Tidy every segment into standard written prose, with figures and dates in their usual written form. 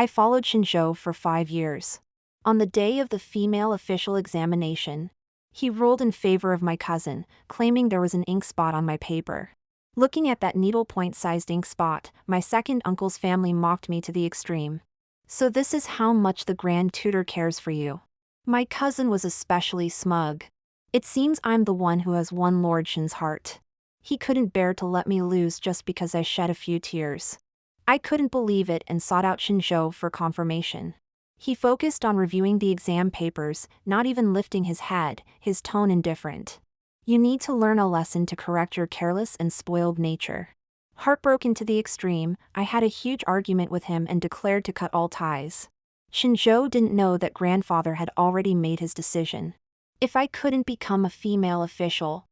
I followed Shinzhou for 5 years. On the day of the female official examination, he ruled in favor of my cousin, claiming there was an ink spot on my paper. Looking at that needlepoint-sized ink spot, my second uncle's family mocked me to the extreme. So this is how much the Grand Tutor cares for you. My cousin was especially smug. It seems I'm the one who has won Lord Shin's heart. He couldn't bear to let me lose just because I shed a few tears. I couldn't believe it and sought out Shinzhou for confirmation. He focused on reviewing the exam papers, not even lifting his head, his tone indifferent. You need to learn a lesson to correct your careless and spoiled nature. Heartbroken to the extreme, I had a huge argument with him and declared to cut all ties. Shinzhou didn't know that grandfather had already made his decision. If I couldn't become a female official,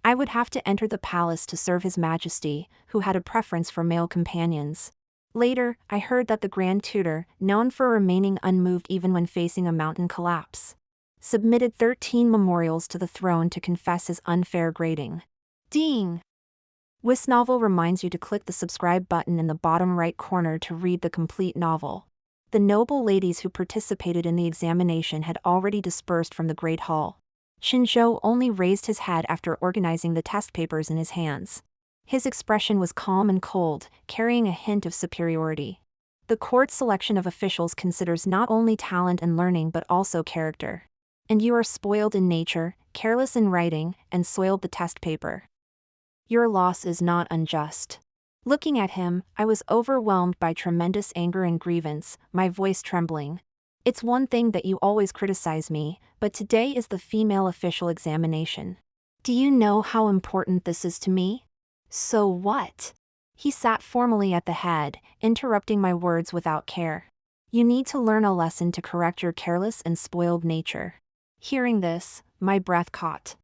I would have to enter the palace to serve His Majesty, who had a preference for male companions. Later, I heard that the Grand Tutor, known for remaining unmoved even when facing a mountain collapse, submitted 13 memorials to the throne to confess his unfair grading. Ding! This novel reminds you to click the subscribe button in the bottom right corner to read the complete novel. The noble ladies who participated in the examination had already dispersed from the Great Hall. Shinzhou only raised his head after organizing the test papers in his hands. His expression was calm and cold, carrying a hint of superiority. The court's selection of officials considers not only talent and learning but also character. And you are spoiled in nature, careless in writing, and soiled the test paper. Your loss is not unjust. Looking at him, I was overwhelmed by tremendous anger and grievance, my voice trembling. It's one thing that you always criticize me, but today is the female official examination. Do you know how important this is to me? So what? He sat formally at the head, interrupting my words without care. You need to learn a lesson to correct your careless and spoiled nature. Hearing this, my breath caught.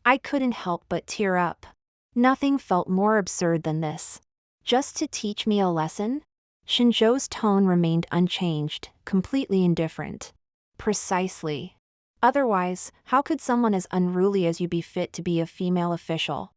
I couldn't help but tear up. Nothing felt more absurd than this. Just to teach me a lesson? Shinzhou's tone remained unchanged, completely indifferent. Precisely. Otherwise, how could someone as unruly as you be fit to be a female official?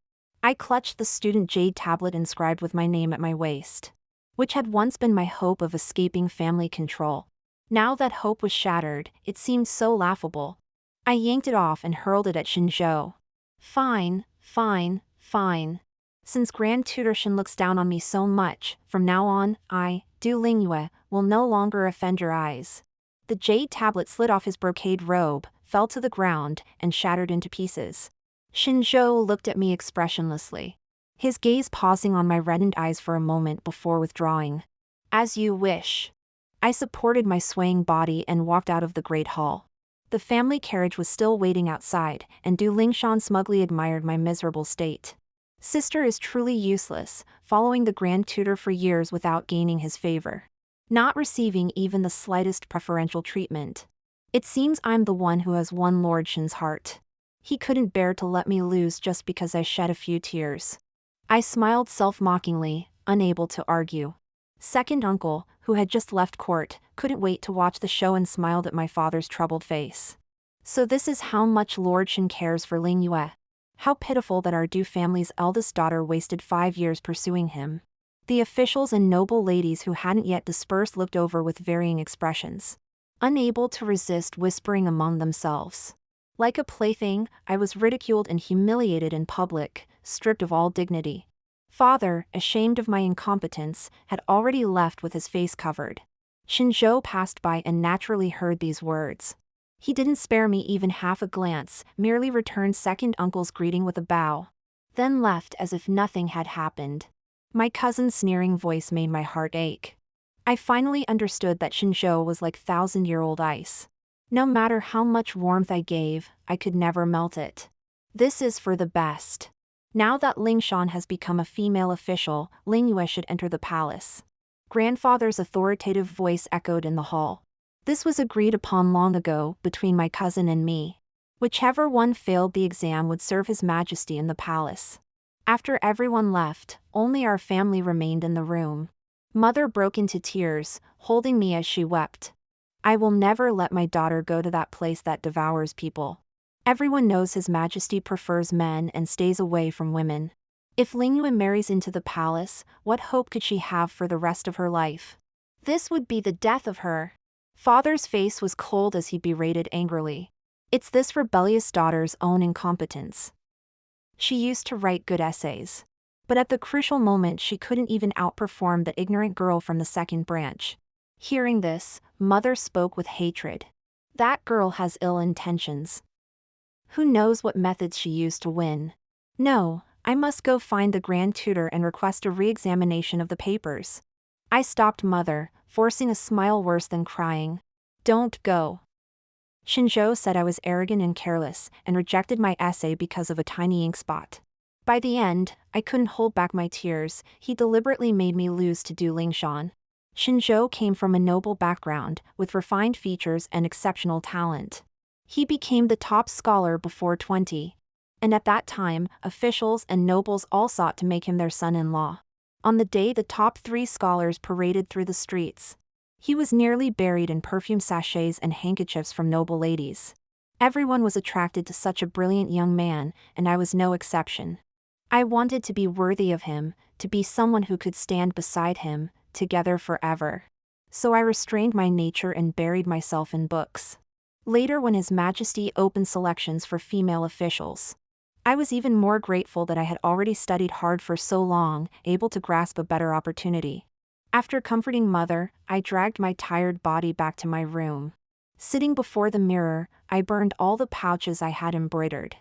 I clutched the student jade tablet inscribed with my name at my waist, which had once been my hope of escaping family control. Now that hope was shattered, it seemed so laughable. I yanked it off and hurled it at Shinzhou. Fine, fine, fine. Since Grand Tutor Shin looks down on me so much, from now on, I, Du Lingyue, will no longer offend your eyes. The jade tablet slid off his brocade robe, fell to the ground, and shattered into pieces. Shinzhou looked at me expressionlessly, his gaze pausing on my reddened eyes for a moment before withdrawing. As you wish. I supported my swaying body and walked out of the Great Hall. The family carriage was still waiting outside, and Du Lingshan smugly admired my miserable state. Sister is truly useless, following the Grand Tutor for years without gaining his favor. Not receiving even the slightest preferential treatment. It seems I'm the one who has won Lord Shin's heart. He couldn't bear to let me lose just because I shed a few tears. I smiled self-mockingly, unable to argue. Second uncle, who had just left court, couldn't wait to watch the show and smiled at my father's troubled face. So this is how much Lord Shin cares for Lingyue. How pitiful that our Du family's eldest daughter wasted 5 years pursuing him. The officials and noble ladies who hadn't yet dispersed looked over with varying expressions, unable to resist whispering among themselves. Like a plaything, I was ridiculed and humiliated in public, stripped of all dignity. Father, ashamed of my incompetence, had already left with his face covered. Shinzhou passed by and naturally heard these words. He didn't spare me even half a glance, merely returned second uncle's greeting with a bow, then left as if nothing had happened. My cousin's sneering voice made my heart ache. I finally understood that Shinzhou was like thousand-year-old ice. No matter how much warmth I gave, I could never melt it. This is for the best. Now that Lingshan has become a female official, Lingyue should enter the palace. Grandfather's authoritative voice echoed in the hall. This was agreed upon long ago, between my cousin and me. Whichever one failed the exam would serve His Majesty in the palace. After everyone left, only our family remained in the room. Mother broke into tears, holding me as she wept. I will never let my daughter go to that place that devours people. Everyone knows His Majesty prefers men and stays away from women. If Lingyue marries into the palace, what hope could she have for the rest of her life? This would be the death of her. Father's face was cold as he berated angrily. It's this rebellious daughter's own incompetence. She used to write good essays. But at the crucial moment she couldn't even outperform the ignorant girl from the second branch. Hearing this, Mother spoke with hatred. That girl has ill intentions. Who knows what methods she used to win? No, I must go find the grand tutor and request a re-examination of the papers. I stopped Mother, forcing a smile worse than crying. Don't go. Shinjo said I was arrogant and careless, and rejected my essay because of a tiny ink spot. By the end, I couldn't hold back my tears. He deliberately made me lose to Du Lingshan. Shinjo came from a noble background, with refined features and exceptional talent. He became the top scholar before 20. And at that time, officials and nobles all sought to make him their son-in-law. On the day the top 3 scholars paraded through the streets, he was nearly buried in perfume sachets and handkerchiefs from noble ladies. Everyone was attracted to such a brilliant young man, and I was no exception. I wanted to be worthy of him, to be someone who could stand beside him, together forever. So I restrained my nature and buried myself in books. Later, when His Majesty opened selections for female officials, I was even more grateful that I had already studied hard for so long, able to grasp a better opportunity. After comforting Mother, I dragged my tired body back to my room. Sitting before the mirror, I burned all the pouches I had embroidered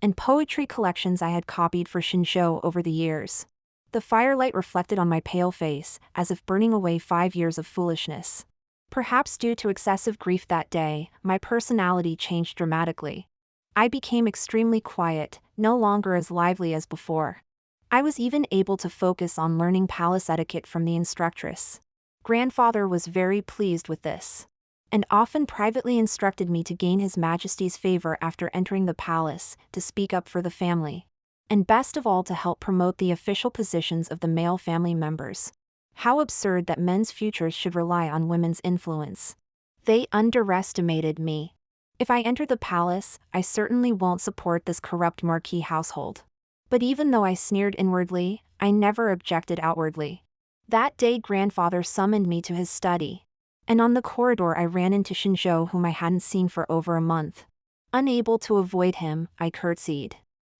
and poetry collections I had copied for Shinjo over the years. The firelight reflected on my pale face, as if burning away 5 years of foolishness. Perhaps due to excessive grief that day, my personality changed dramatically. I became extremely quiet, no longer as lively as before. I was even able to focus on learning palace etiquette from the instructress. Grandfather was very pleased with this, and often privately instructed me to gain His Majesty's favor after entering the palace, to speak up for the family, and best of all to help promote the official positions of the male family members. How absurd that men's futures should rely on women's influence. They underestimated me. If I enter the palace, I certainly won't support this corrupt marquis household. But even though I sneered inwardly, I never objected outwardly. That day grandfather summoned me to his study, and on the corridor I ran into Shinjo, whom I hadn't seen for over a month. Unable to avoid him, I curtsied.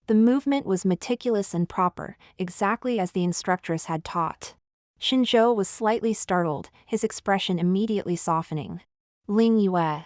The movement was meticulous and proper, exactly as the instructress had taught. Shinjo was slightly startled, his expression immediately softening. Ling Yue.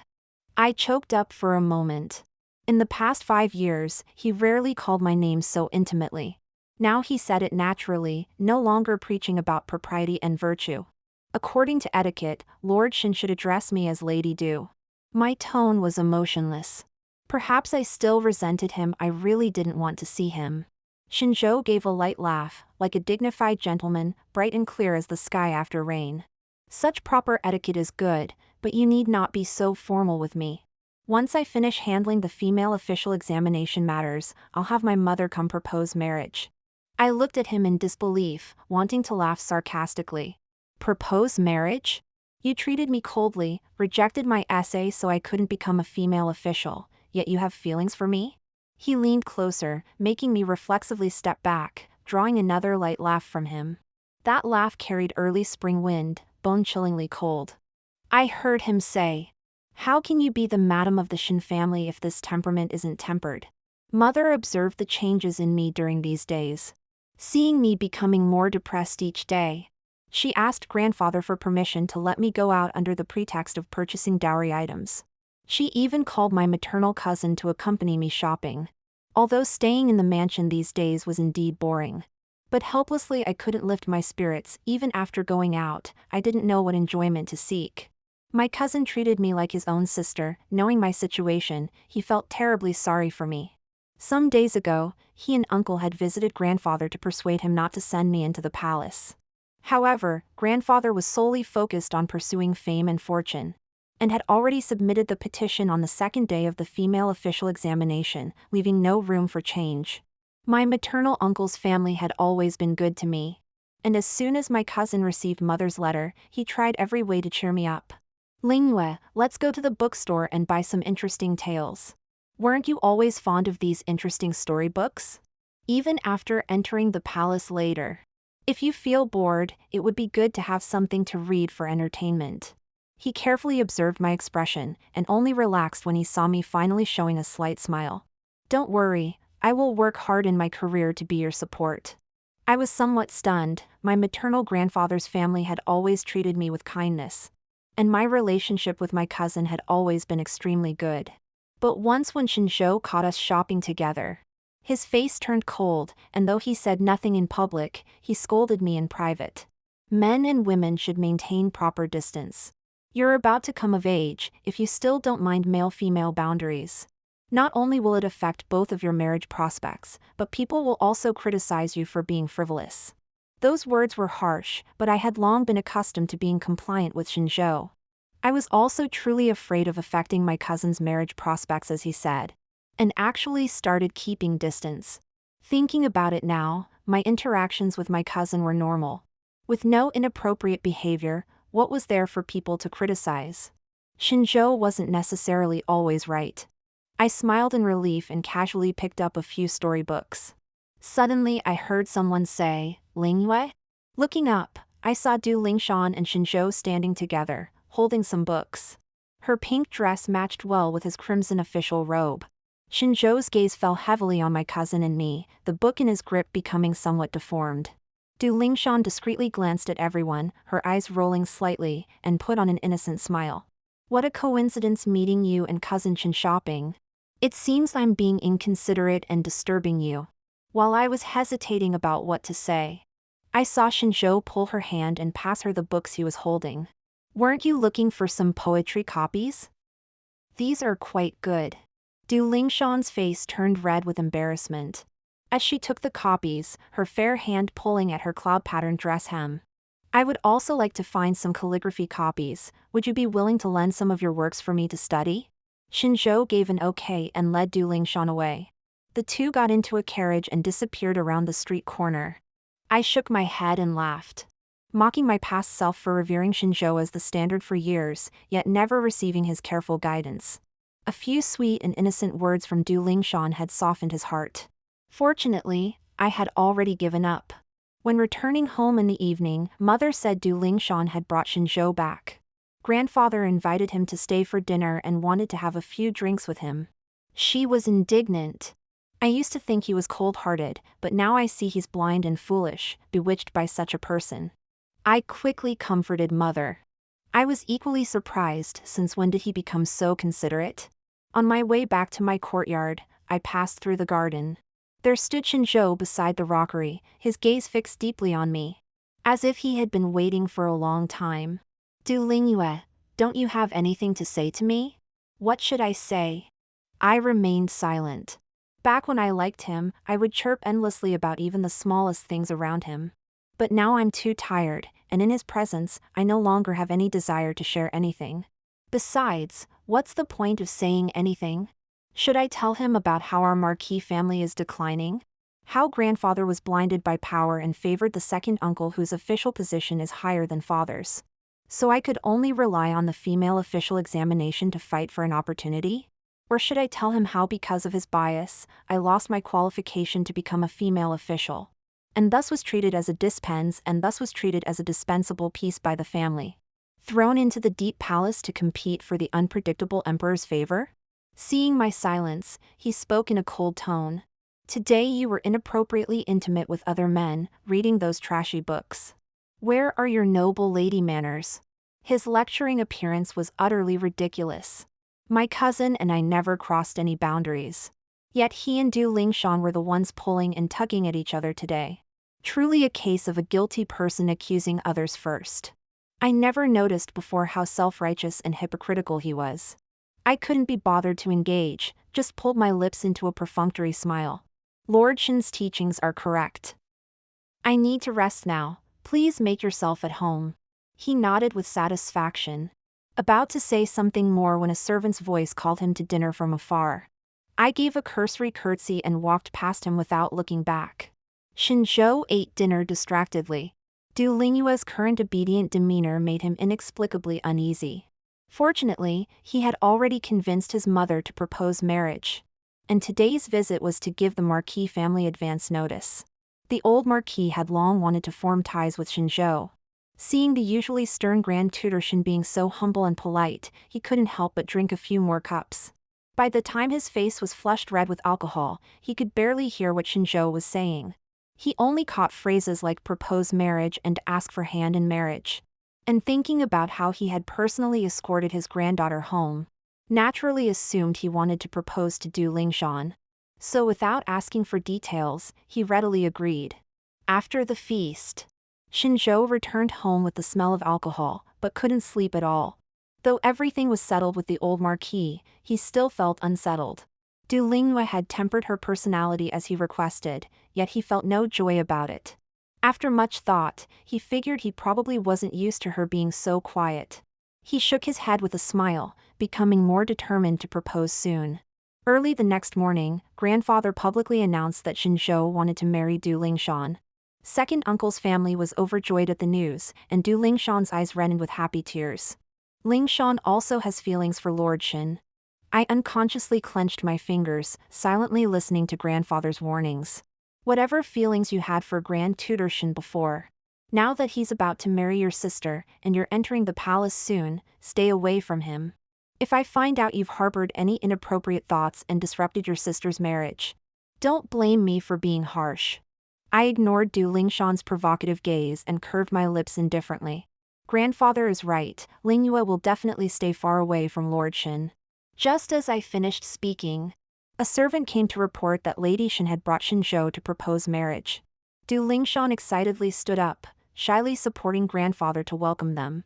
I choked up for a moment. In the past 5 years, he rarely called my name so intimately. Now he said it naturally, no longer preaching about propriety and virtue. According to etiquette, Lord Shin should address me as Lady Du. My tone was emotionless. Perhaps I still resented him. I really didn't want to see him. Shinjo gave a light laugh, like a dignified gentleman, bright and clear as the sky after rain. Such proper etiquette is good, but you need not be so formal with me. Once I finish handling the female official examination matters, I'll have my mother come propose marriage. I looked at him in disbelief, wanting to laugh sarcastically. Propose marriage? You treated me coldly, rejected my essay so I couldn't become a female official, yet you have feelings for me? He leaned closer, making me reflexively step back, drawing another light laugh from him. That laugh carried early spring wind, bone-chillingly cold. I heard him say, "How can you be the madam of the Shin family if this temperament isn't tempered?" Mother observed the changes in me during these days, seeing me becoming more depressed each day. She asked grandfather for permission to let me go out under the pretext of purchasing dowry items. She even called my maternal cousin to accompany me shopping. Although staying in the mansion these days was indeed boring. But helplessly I couldn't lift my spirits. Even after going out, I didn't know what enjoyment to seek. My cousin treated me like his own sister. Knowing my situation, he felt terribly sorry for me. Some days ago, he and uncle had visited grandfather to persuade him not to send me into the palace. However, grandfather was solely focused on pursuing fame and fortune, and had already submitted the petition on the second day of the female official examination, leaving no room for change. My maternal uncle's family had always been good to me, and as soon as my cousin received mother's letter, he tried every way to cheer me up. Lingyue, let's go to the bookstore and buy some interesting tales. Weren't you always fond of these interesting storybooks? Even after entering the palace later, If you feel bored, it would be good to have something to read for entertainment. He carefully observed my expression and only relaxed when he saw me finally showing a slight smile. Don't worry, I will work hard in my career to be your support. I was somewhat stunned. My maternal grandfather's family had always treated me with kindness, and my relationship with my cousin had always been extremely good. But once when Shinjo caught us shopping together, his face turned cold, and though he said nothing in public, he scolded me in private. Men and women should maintain proper distance. You're about to come of age, if you still don't mind male-female boundaries. Not only will it affect both of your marriage prospects, but people will also criticize you for being frivolous. Those words were harsh, but I had long been accustomed to being compliant with Shinjo. I was also truly afraid of affecting my cousin's marriage prospects, as he said, and actually started keeping distance. Thinking about it now, my interactions with my cousin were normal. With no inappropriate behavior, what was there for people to criticize? Shinjo wasn't necessarily always right. I smiled in relief and casually picked up a few storybooks. Suddenly I heard someone say, "Lingyue?" Looking up, I saw Du Lingshan and Shinjo standing together, holding some books. Her pink dress matched well with his crimson official robe. Shinjo's gaze fell heavily on my cousin and me, the book in his grip becoming somewhat deformed. Du Lingshan discreetly glanced at everyone, her eyes rolling slightly, and put on an innocent smile. What a coincidence meeting you and cousin Shin shopping. It seems I'm being inconsiderate and disturbing you. While I was hesitating about what to say, I saw Shinjo pull her hand and pass her the books he was holding. Weren't you looking for some poetry copies? These are quite good. Du Lingshan's face turned red with embarrassment as she took the copies, her fair hand pulling at her cloud-patterned dress hem. I would also like to find some calligraphy copies. Would you be willing to lend some of your works for me to study? Shinjo gave an okay and led Du Lingshan away. The two got into a carriage and disappeared around the street corner. I shook my head and laughed, mocking my past self for revering Shinjo as the standard for years, yet never receiving his careful guidance. A few sweet and innocent words from Du Lingshan had softened his heart. Fortunately, I had already given up. When returning home in the evening, Mother said Du Lingshan had brought Shinjo back. Grandfather invited him to stay for dinner and wanted to have a few drinks with him. She was indignant. I used to think he was cold-hearted, but now I see he's blind and foolish, bewitched by such a person. I quickly comforted Mother. I was equally surprised, since when did he become so considerate? On my way back to my courtyard, I passed through the garden. There stood Shinjo beside the rockery, his gaze fixed deeply on me, as if he had been waiting for a long time. Du Lingyue, don't you have anything to say to me? What should I say? I remained silent. Back when I liked him, I would chirp endlessly about even the smallest things around him. But now I'm too tired, and in his presence, I no longer have any desire to share anything. Besides, what's the point of saying anything? Should I tell him about how our Marquis family is declining? How grandfather was blinded by power and favored the second uncle whose official position is higher than father's? So I could only rely on the female official examination to fight for an opportunity? Or should I tell him how because of his bias, I lost my qualification to become a female official, and thus was treated as a dispense and thus was treated as a dispensable piece by the family, thrown into the deep palace to compete for the unpredictable emperor's favor? Seeing my silence, he spoke in a cold tone. Today you were inappropriately intimate with other men, reading those trashy books. Where are your noble lady manners? His lecturing appearance was utterly ridiculous. My cousin and I never crossed any boundaries. Yet he and Du Lingshan were the ones pulling and tugging at each other today. Truly a case of a guilty person accusing others first. I never noticed before how self-righteous and hypocritical he was. I couldn't be bothered to engage, just pulled my lips into a perfunctory smile. Lord Shin's teachings are correct. I need to rest now. Please make yourself at home. He nodded with satisfaction, about to say something more when a servant's voice called him to dinner from afar. I gave a cursory curtsy and walked past him without looking back. Shinjo ate dinner distractedly. Du Lingyue's current obedient demeanor made him inexplicably uneasy. Fortunately, he had already convinced his mother to propose marriage, and today's visit was to give the Marquis family advance notice. The old marquis had long wanted to form ties with Shinzhou. Seeing the usually stern Grand Tutor Shin being so humble and polite, he couldn't help but drink a few more cups. By the time his face was flushed red with alcohol, he could barely hear what Shinzhou was saying. He only caught phrases like propose marriage and ask for hand in marriage. And thinking about how he had personally escorted his granddaughter home, naturally assumed he wanted to propose to Du Lingshan. So without asking for details, he readily agreed. After the feast, Shinzhou returned home with the smell of alcohol, but couldn't sleep at all. Though everything was settled with the old marquis, he still felt unsettled. Du Lingyue had tempered her personality as he requested, yet he felt no joy about it. After much thought, he figured he probably wasn't used to her being so quiet. He shook his head with a smile, becoming more determined to propose soon. Early the next morning, grandfather publicly announced that Shinzhou wanted to marry Du Lingshan. Second uncle's family was overjoyed at the news, and Du Lingshan's eyes reddened with happy tears. Lingshan also has feelings for Lord Shin. I unconsciously clenched my fingers, silently listening to grandfather's warnings. Whatever feelings you had for Grand Tutor Shin before, now that he's about to marry your sister and you're entering the palace soon, stay away from him. If I find out you've harbored any inappropriate thoughts and disrupted your sister's marriage, don't blame me for being harsh. I ignored Du Lingshan's provocative gaze and curved my lips indifferently. Grandfather is right, Lingyue will definitely stay far away from Lord Shin. Just as I finished speaking, a servant came to report that Lady Shin had brought Shinzhou to propose marriage. Du Lingshan excitedly stood up, shyly supporting grandfather to welcome them.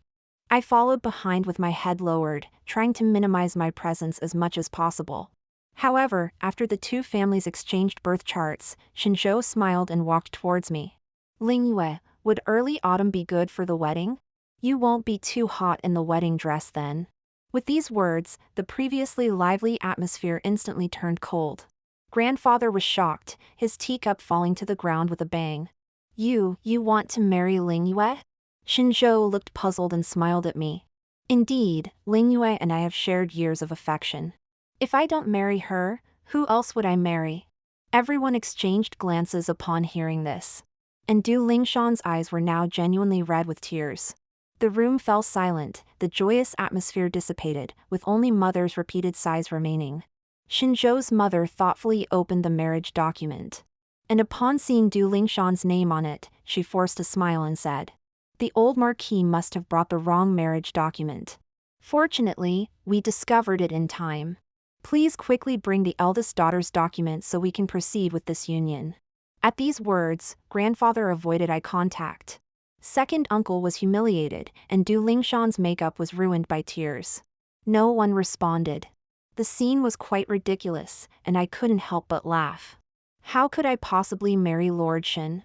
I followed behind with my head lowered, trying to minimize my presence as much as possible. However, after the two families exchanged birth charts, Shinzhou smiled and walked towards me. Lingyue, would early autumn be good for the wedding? You won't be too hot in the wedding dress then. With these words, the previously lively atmosphere instantly turned cold. Grandfather was shocked, his teacup falling to the ground with a bang. You want to marry Lingyue? Shinzhou looked puzzled and smiled at me. Indeed, Lingyue and I have shared years of affection. If I don't marry her, who else would I marry? Everyone exchanged glances upon hearing this. And Du Lingshan's eyes were now genuinely red with tears. The room fell silent, the joyous atmosphere dissipated, with only mother's repeated sighs remaining. Shinzhou's mother thoughtfully opened the marriage document. And upon seeing Du Lingshan's name on it, she forced a smile and said, "The old marquis must have brought the wrong marriage document. Fortunately, we discovered it in time. Please quickly bring the eldest daughter's document so we can proceed with this union." At these words, grandfather avoided eye contact. Second uncle was humiliated, and Du Lingshan's makeup was ruined by tears. No one responded. The scene was quite ridiculous, and I couldn't help but laugh. How could I possibly marry Lord Shin?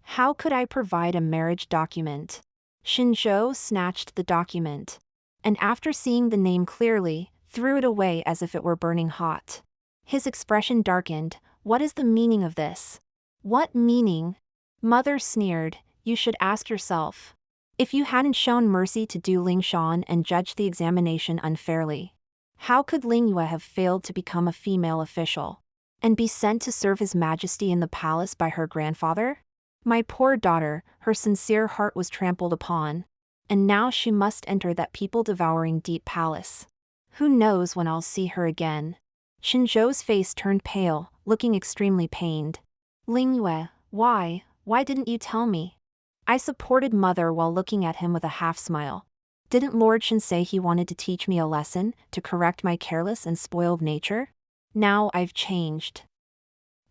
How could I provide a marriage document? Shinzhou snatched the document, and after seeing the name clearly, threw it away as if it were burning hot. His expression darkened. What is the meaning of this? What meaning? Mother sneered. You should ask yourself. If you hadn't shown mercy to Du Lingshan and judged the examination unfairly, how could Lingyue have failed to become a female official and be sent to serve His Majesty in the palace by her grandfather? My poor daughter, her sincere heart was trampled upon, and now she must enter that people-devouring deep palace. Who knows when I'll see her again? Shinzhou's face turned pale, looking extremely pained. Lingyue, why didn't you tell me? I supported mother while looking at him with a half-smile. Didn't Lord Shin say he wanted to teach me a lesson, to correct my careless and spoiled nature? Now I've changed.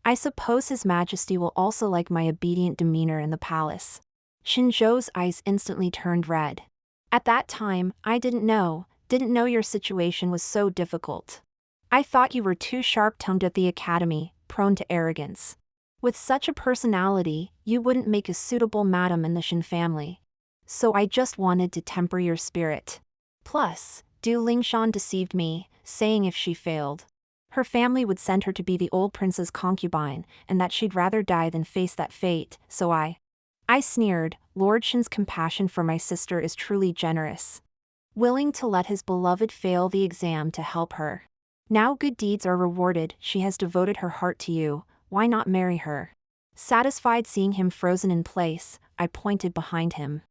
I suppose His Majesty will also like my obedient demeanor in the palace. Shinzhou's eyes instantly turned red. At that time, I didn't know your situation was so difficult. I thought you were too sharp-tongued at the academy, prone to arrogance. With such a personality, you wouldn't make a suitable madam in the Shin family. So I just wanted to temper your spirit. Plus, Du Lingshan deceived me, saying if she failed, her family would send her to be the old prince's concubine, and that she'd rather die than face that fate, so I sneered. Lord Shin's compassion for my sister is truly generous. Willing to let his beloved fail the exam to help her. Now good deeds are rewarded, she has devoted her heart to you. Why not marry her? Satisfied seeing him frozen in place, I pointed behind him.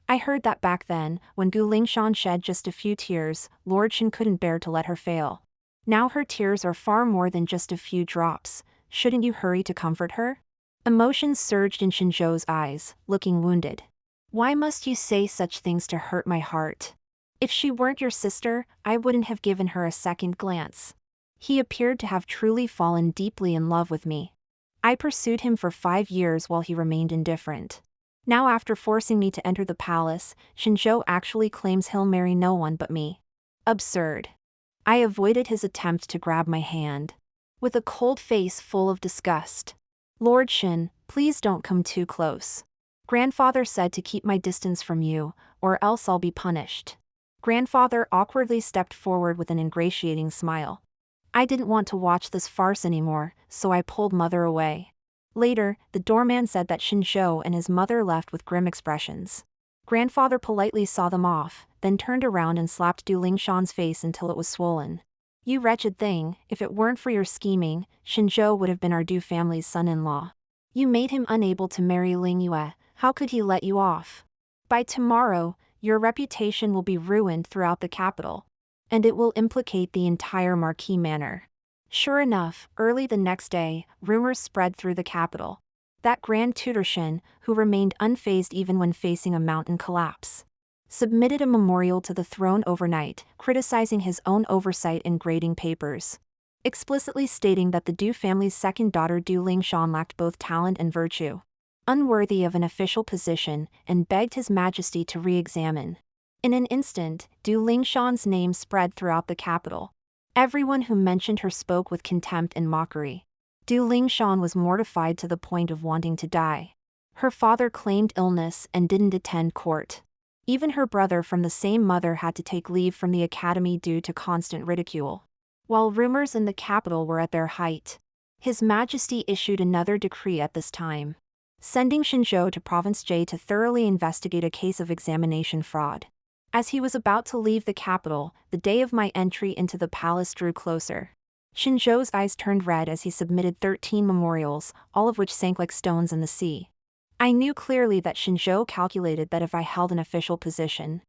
I heard that back then, when Gu Lingshan shed just a few tears, Lord Shen couldn't bear to let her fail. Now her tears are far more than just a few drops. Shouldn't you hurry to comfort her? Emotions surged in Shinzhou's eyes, looking wounded. Why must you say such things to hurt my heart? If she weren't your sister, I wouldn't have given her a second glance. He appeared to have truly fallen deeply in love with me. I pursued him for 5 years while he remained indifferent. Now after forcing me to enter the palace, Shinzhou actually claims he'll marry no one but me. Absurd. I avoided his attempt to grab my hand. With a cold face full of disgust. Lord Shin, please don't come too close. Grandfather said to keep my distance from you, or else I'll be punished. Grandfather awkwardly stepped forward with an ingratiating smile. I didn't want to watch this farce anymore, so I pulled Mother away. Later, the doorman said that Shinzhou and his mother left with grim expressions. Grandfather politely saw them off, then turned around and slapped Du Lingshan's face until it was swollen. You wretched thing, if it weren't for your scheming, Shinzhou would have been our Du family's son-in-law. You made him unable to marry Ling Yue, how could he let you off? By tomorrow, your reputation will be ruined throughout the capital. And it will implicate the entire Marquis manor. Sure enough, early the next day, rumors spread through the capital. That Grand Tutor Shin, who remained unfazed even when facing a mountain collapse, submitted a memorial to the throne overnight, criticizing his own oversight in grading papers, explicitly stating that the Du family's second daughter Du Lingshan lacked both talent and virtue, unworthy of an official position, and begged His Majesty to re-examine. In an instant, Du Lingshan's name spread throughout the capital. Everyone who mentioned her spoke with contempt and mockery. Du Lingshan was mortified to the point of wanting to die. Her father claimed illness and didn't attend court. Even her brother from the same mother had to take leave from the academy due to constant ridicule. While rumors in the capital were at their height, His Majesty issued another decree at this time, sending Shinzhou to Province J to thoroughly investigate a case of examination fraud. As he was about to leave the capital, the day of my entry into the palace drew closer. Shinzhou's eyes turned red as he submitted 13 memorials, all of which sank like stones in the sea. I knew clearly that Shinzhou calculated that if I held an official position,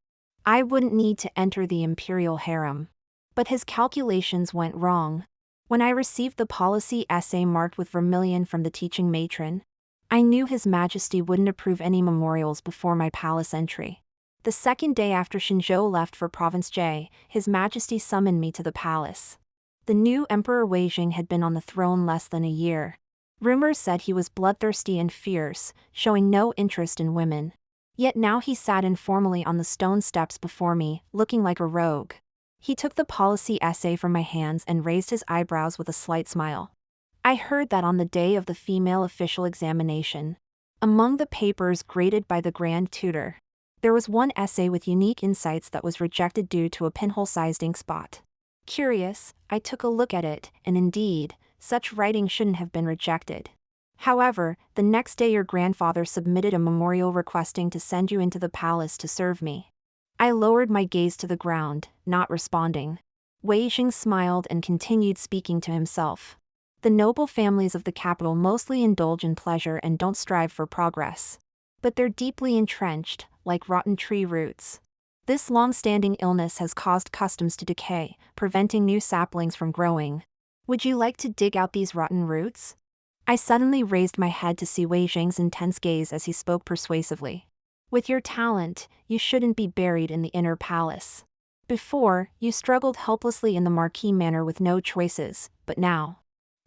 I wouldn't need to enter the imperial harem. But his calculations went wrong. When I received the policy essay marked with vermilion from the teaching matron, I knew His Majesty wouldn't approve any memorials before my palace entry. The second day after Shinzhou left for Province J, His Majesty summoned me to the palace. The new Emperor Wei Jing had been on the throne less than a year. Rumors said he was bloodthirsty and fierce, showing no interest in women. Yet now he sat informally on the stone steps before me, looking like a rogue. He took the policy essay from my hands and raised his eyebrows with a slight smile. I heard that on the day of the female official examination, among the papers graded by the Grand Tutor, there was one essay with unique insights that was rejected due to a pinhole-sized ink spot. Curious, I took a look at it, and indeed, such writing shouldn't have been rejected. However, the next day your grandfather submitted a memorial requesting to send you into the palace to serve me. I lowered my gaze to the ground, not responding. Wei Jing smiled and continued speaking to himself. The noble families of the capital mostly indulge in pleasure and don't strive for progress. But they're deeply entrenched, like rotten tree roots. This long-standing illness has caused customs to decay, preventing new saplings from growing. Would you like to dig out these rotten roots? I suddenly raised my head to see Wei Jing's intense gaze as he spoke persuasively. With your talent, you shouldn't be buried in the inner palace. Before, you struggled helplessly in the Marquis manor with no choices, but now,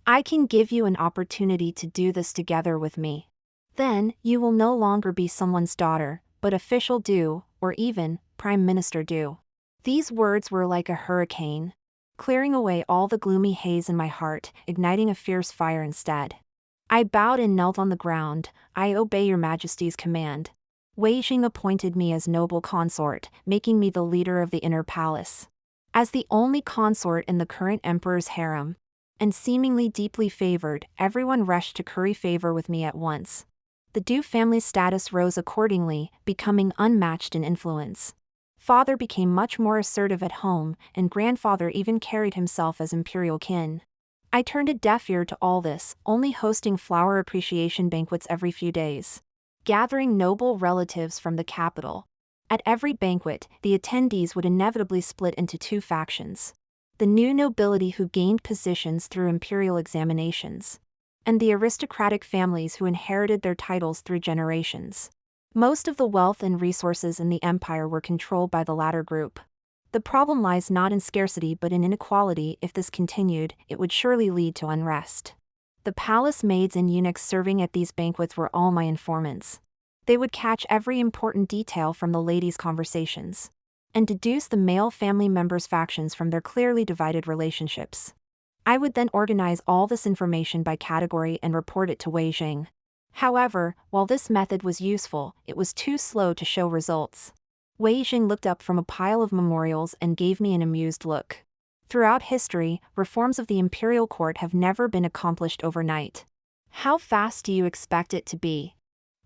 I can give you an opportunity to do this together with me. Then, you will no longer be someone's daughter, but official Du, or even, Prime Minister Du. These words were like a hurricane, clearing away all the gloomy haze in my heart, igniting a fierce fire instead. I bowed and knelt on the ground. I obey your Majesty's command. Wei Jing appointed me as noble consort, making me the leader of the inner palace. As the only consort in the current emperor's harem, and seemingly deeply favored, everyone rushed to curry favor with me at once. The Du family's status rose accordingly, becoming unmatched in influence. Father became much more assertive at home, and grandfather even carried himself as imperial kin. I turned a deaf ear to all this, only hosting flower appreciation banquets every few days, gathering noble relatives from the capital. At every banquet, the attendees would inevitably split into two factions: the new nobility who gained positions through imperial examinations, and the aristocratic families who inherited their titles through generations. Most of the wealth and resources in the empire were controlled by the latter group. The problem lies not in scarcity but in inequality. If this continued, it would surely lead to unrest. The palace maids and eunuchs serving at these banquets were all my informants. They would catch every important detail from the ladies' conversations, and deduce the male family members' factions from their clearly divided relationships. I would then organize all this information by category and report it to Wei Jing. However, while this method was useful, it was too slow to show results. Wei Jing looked up from a pile of memorials and gave me an amused look. Throughout history, reforms of the imperial court have never been accomplished overnight. How fast do you expect it to be?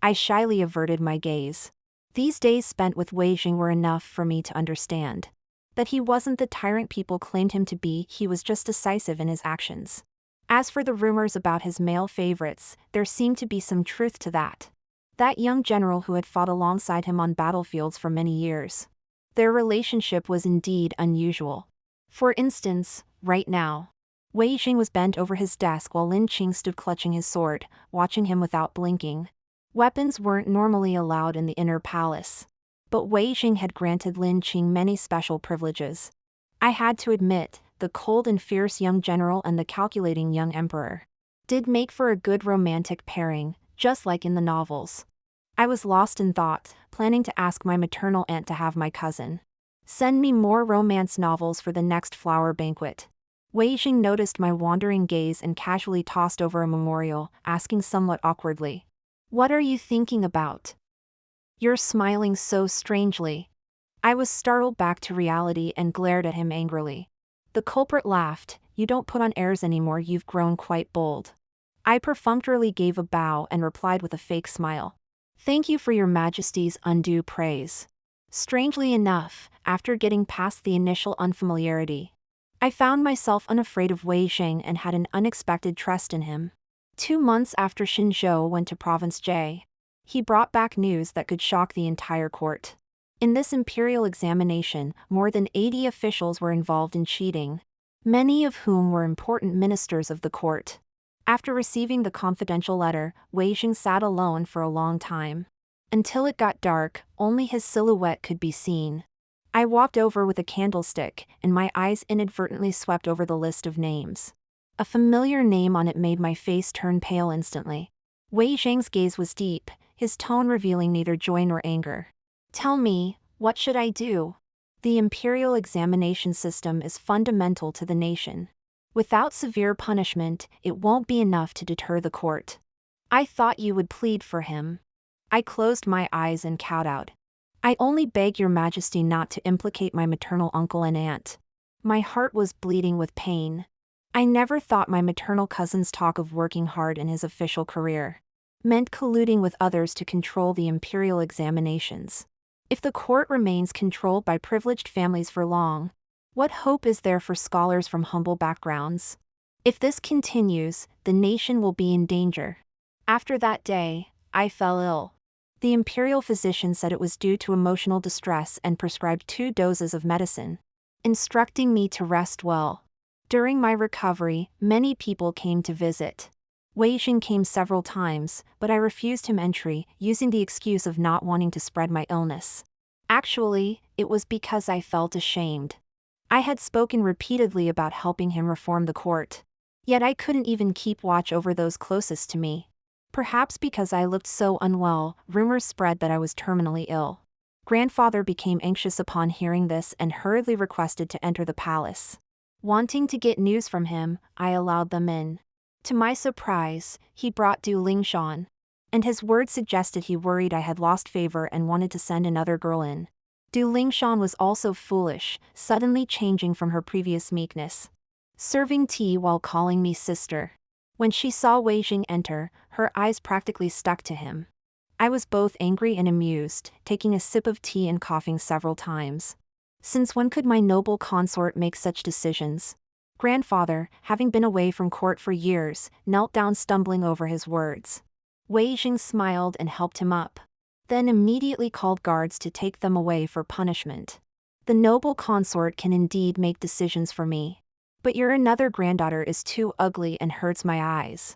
I shyly averted my gaze. These days spent with Wei Jing were enough for me to understand that he wasn't the tyrant people claimed him to be. He was just decisive in his actions. As for the rumors about his male favorites, there seemed to be some truth to that. That young general who had fought alongside him on battlefields for many years. Their relationship was indeed unusual. For instance, right now, Wei Jing was bent over his desk while Lin Qing stood clutching his sword, watching him without blinking. Weapons weren't normally allowed in the inner palace, but Wei Jing had granted Lin Qing many special privileges. I had to admit, the cold and fierce young general and the calculating young emperor did make for a good romantic pairing, just like in the novels. I was lost in thought, planning to ask my maternal aunt to have my cousin send me more romance novels for the next flower banquet. Wei Jing noticed my wandering gaze and casually tossed over a memorial, asking somewhat awkwardly, "What are you thinking about? You're smiling so strangely." I was startled back to reality and glared at him angrily. The culprit laughed. "You don't put on airs anymore, you've grown quite bold." I perfunctorily gave a bow and replied with a fake smile. "Thank you for your Majesty's undue praise." Strangely enough, after getting past the initial unfamiliarity, I found myself unafraid of Wei Jing and had an unexpected trust in him. 2 months after Xinzhou went to Province J, he brought back news that could shock the entire court. In this imperial examination, more than 80 officials were involved in cheating, many of whom were important ministers of the court. After receiving the confidential letter, Wei Jing sat alone for a long time. Until it got dark, only his silhouette could be seen. I walked over with a candlestick, and my eyes inadvertently swept over the list of names. A familiar name on it made my face turn pale instantly. Wei Jing's gaze was deep, his tone revealing neither joy nor anger. "Tell me, what should I do? The imperial examination system is fundamental to the nation. Without severe punishment, it won't be enough to deter the court. I thought you would plead for him." I closed my eyes and kowtowed. "I only beg your Majesty not to implicate my maternal uncle and aunt." My heart was bleeding with pain. I never thought my maternal cousin's talk of working hard in his official career meant colluding with others to control the imperial examinations. If the court remains controlled by privileged families for long, what hope is there for scholars from humble backgrounds? If this continues, the nation will be in danger. After that day, I fell ill. The imperial physician said it was due to emotional distress and prescribed 2 doses of medicine, instructing me to rest well. During my recovery, many people came to visit. Wei Jing came several times, but I refused him entry, using the excuse of not wanting to spread my illness. Actually, it was because I felt ashamed. I had spoken repeatedly about helping him reform the court, yet I couldn't even keep watch over those closest to me. Perhaps because I looked so unwell, rumors spread that I was terminally ill. Grandfather became anxious upon hearing this and hurriedly requested to enter the palace. Wanting to get news from him, I allowed them in. To my surprise, he brought Du Lingshan, and his words suggested he worried I had lost favor and wanted to send another girl in. Du Lingshan was also foolish, suddenly changing from her previous meekness, serving tea while calling me sister. When she saw Wei Jing enter, her eyes practically stuck to him. I was both angry and amused, taking a sip of tea and coughing several times. Since when could my noble consort make such decisions? Grandfather, having been away from court for years, knelt down stumbling over his words. Wei Jing smiled and helped him up. Then immediately called guards to take them away for punishment. The noble consort can indeed make decisions for me. But your another granddaughter is too ugly and hurts my eyes.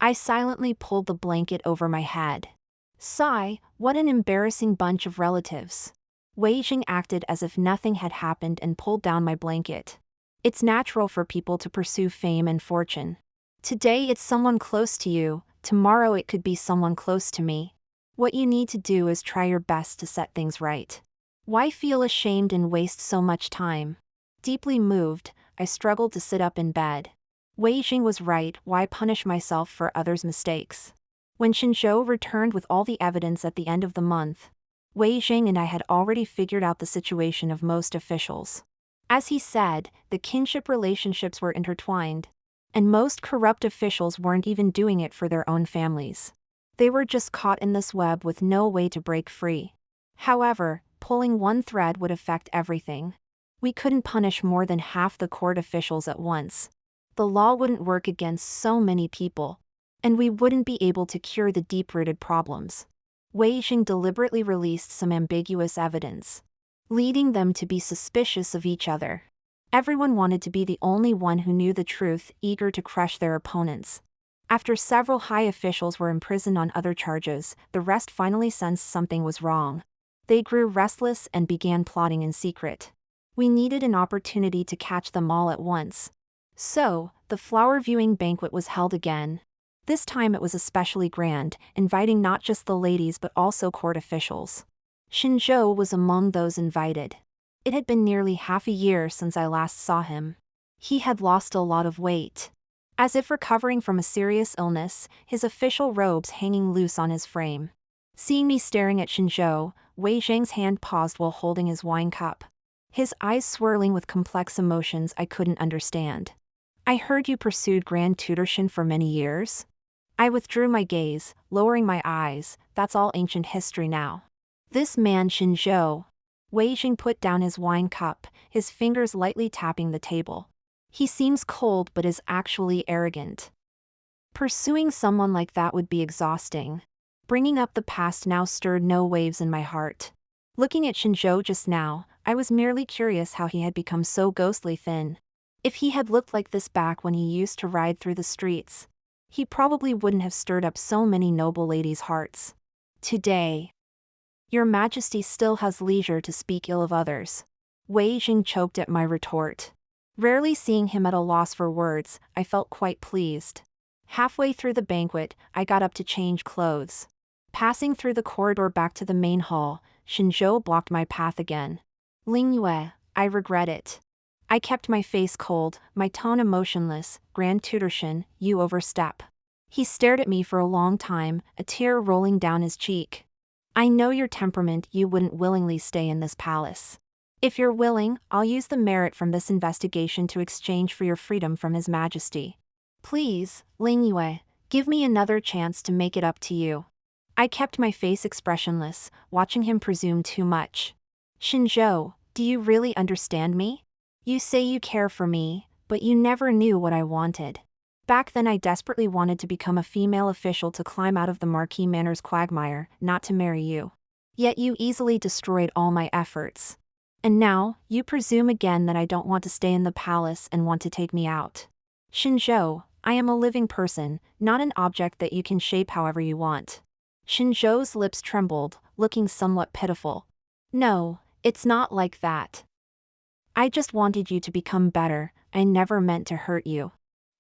I silently pulled the blanket over my head. Sigh, what an embarrassing bunch of relatives. Wei Jing acted as if nothing had happened and pulled down my blanket. It's natural for people to pursue fame and fortune. Today it's someone close to you, tomorrow it could be someone close to me. What you need to do is try your best to set things right. Why feel ashamed and waste so much time? Deeply moved, I struggled to sit up in bed. Wei Jing was right, why punish myself for others' mistakes? When Xinzhou returned with all the evidence at the end of the month, Wei Jing and I had already figured out the situation of most officials. As he said, the kinship relationships were intertwined, and most corrupt officials weren't even doing it for their own families. They were just caught in this web with no way to break free. However, pulling one thread would affect everything. We couldn't punish more than half the court officials at once. The law wouldn't work against so many people, and we wouldn't be able to cure the deep-rooted problems. Wei Jing deliberately released some ambiguous evidence, leading them to be suspicious of each other. Everyone wanted to be the only one who knew the truth, eager to crush their opponents. After several high officials were imprisoned on other charges, the rest finally sensed something was wrong. They grew restless and began plotting in secret. We needed an opportunity to catch them all at once. So, the flower viewing banquet was held again. This time it was especially grand, inviting not just the ladies but also court officials. Xinzhou was among those invited. It had been nearly half a year since I last saw him. He had lost a lot of weight. As if recovering from a serious illness, his official robes hanging loose on his frame. Seeing me staring at Xinzhou, Wei Jing's hand paused while holding his wine cup. His eyes swirling with complex emotions I couldn't understand. I heard you pursued Grand Tutorshin for many years? I withdrew my gaze, lowering my eyes. That's all ancient history now. This man Xinzhou. Wei Jing put down his wine cup, his fingers lightly tapping the table. He seems cold but is actually arrogant. Pursuing someone like that would be exhausting. Bringing up the past now stirred no waves in my heart. Looking at Xinzhou just now, I was merely curious how he had become so ghostly thin. If he had looked like this back when he used to ride through the streets, he probably wouldn't have stirred up so many noble ladies' hearts. Today, Your Majesty still has leisure to speak ill of others. Wei Jing choked at my retort. Rarely seeing him at a loss for words, I felt quite pleased. Halfway through the banquet, I got up to change clothes. Passing through the corridor back to the main hall, Xinzhou blocked my path again. Ling Yue, I regret it. I kept my face cold, my tone emotionless. Grand Tutorshin, you overstep. He stared at me for a long time, a tear rolling down his cheek. I know your temperament, you wouldn't willingly stay in this palace. If you're willing, I'll use the merit from this investigation to exchange for your freedom from His Majesty. Please, Ling Yue, give me another chance to make it up to you. I kept my face expressionless, watching him presume too much. Xinzhou, do you really understand me? You say you care for me, but you never knew what I wanted. Back then I desperately wanted to become a female official to climb out of the Marquis Manor's quagmire, not to marry you. Yet you easily destroyed all my efforts. And now, you presume again that I don't want to stay in the palace and want to take me out. Xinzhou, I am a living person, not an object that you can shape however you want. Xinzhou's lips trembled, looking somewhat pitiful. No, it's not like that. I just wanted you to become better, I never meant to hurt you.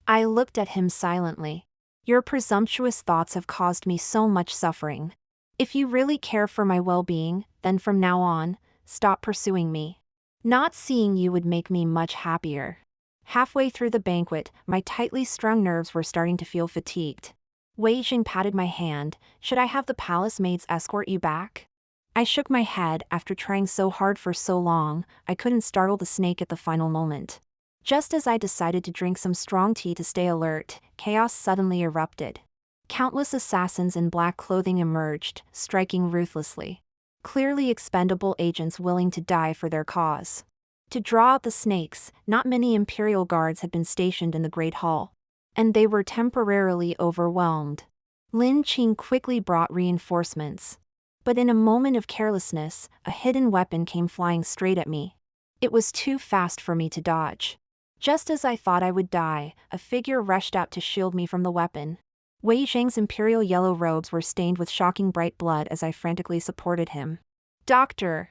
I looked at him silently. Your presumptuous thoughts have caused me so much suffering. If you really care for my well-being, then from now on, stop pursuing me. Not seeing you would make me much happier. Halfway through the banquet, my tightly strung nerves were starting to feel fatigued. Wei Jing patted my hand. Should I have the palace maids escort you back? I shook my head. After trying so hard for so long, I couldn't startle the snake at the final moment. Just as I decided to drink some strong tea to stay alert, chaos suddenly erupted. Countless assassins in black clothing emerged, striking ruthlessly. Clearly expendable agents willing to die for their cause. To draw out the snakes, not many imperial guards had been stationed in the Great Hall, and they were temporarily overwhelmed. Lin Qing quickly brought reinforcements. But in a moment of carelessness, a hidden weapon came flying straight at me. It was too fast for me to dodge. Just as I thought I would die, a figure rushed out to shield me from the weapon. Wei Zhang's imperial yellow robes were stained with shocking bright blood as I frantically supported him. "Doctor!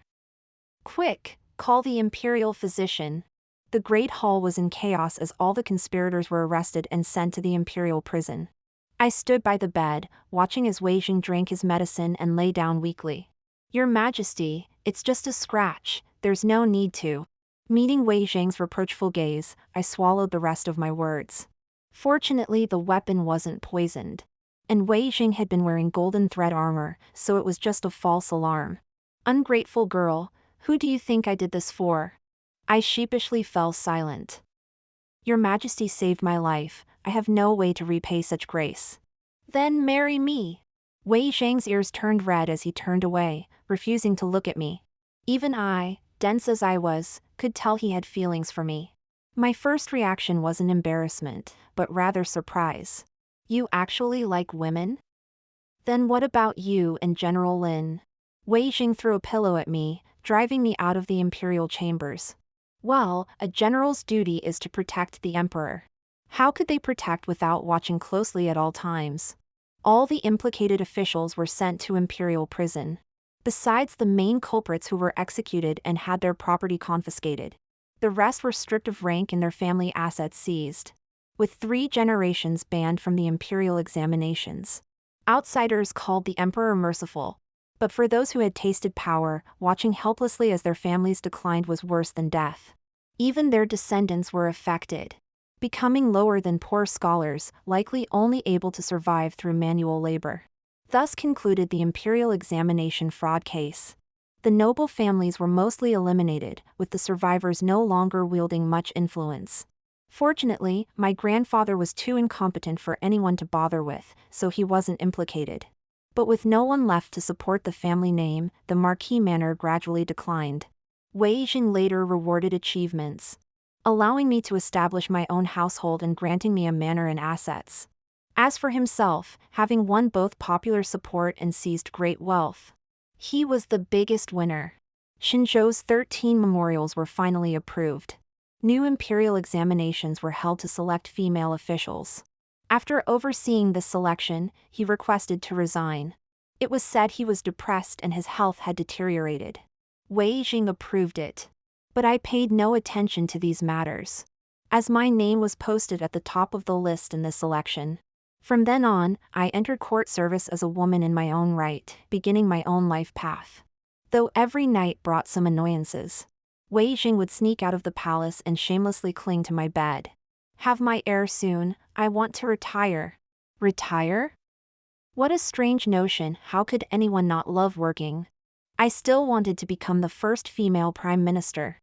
Quick, call the imperial physician." The Great Hall was in chaos as all the conspirators were arrested and sent to the imperial prison. I stood by the bed, watching as Wei Zhang drank his medicine and lay down weakly. "Your Majesty, it's just a scratch, there's no need to." Meeting Wei Zhang's reproachful gaze, I swallowed the rest of my words. Fortunately, the weapon wasn't poisoned. And Wei Zhang had been wearing golden thread armor, so it was just a false alarm. "Ungrateful girl, who do you think I did this for?" I sheepishly fell silent. "Your Majesty saved my life, I have no way to repay such grace." "Then marry me." Wei Zhang's ears turned red as he turned away, refusing to look at me. Even I, dense as I was, could tell he had feelings for me. My first reaction wasn't embarrassment, but rather surprise. "You actually like women? Then what about you and General Lin?" Wei Zhang threw a pillow at me, driving me out of the imperial chambers. "Well, a general's duty is to protect the emperor. How could they protect without watching closely at all times?" All the implicated officials were sent to imperial prison. Besides the main culprits who were executed and had their property confiscated, the rest were stripped of rank and their family assets seized. With 3 generations banned from the imperial examinations. Outsiders called the emperor merciful. But for those who had tasted power, watching helplessly as their families declined was worse than death. Even their descendants were affected, becoming lower than poor scholars, likely only able to survive through manual labor. Thus concluded the imperial examination fraud case. The noble families were mostly eliminated, with the survivors no longer wielding much influence. Fortunately, my grandfather was too incompetent for anyone to bother with, so he wasn't implicated. But with no one left to support the family name, the Marquis manor gradually declined. Wei Zhang later rewarded achievements, allowing me to establish my own household and granting me a manor and assets. As for himself, having won both popular support and seized great wealth, he was the biggest winner. Xinzhou's 13 memorials were finally approved. New imperial examinations were held to select female officials. After overseeing this selection, he requested to resign. It was said he was depressed and his health had deteriorated. Wei Zhang approved it. But I paid no attention to these matters, as my name was posted at the top of the list in this election. From then on, I entered court service as a woman in my own right, beginning my own life path. Though every night brought some annoyances. Wei Zhang would sneak out of the palace and shamelessly cling to my bed. "Have my heir soon, I want to retire." Retire? What a strange notion, how could anyone not love working? I still wanted to become the first female prime minister.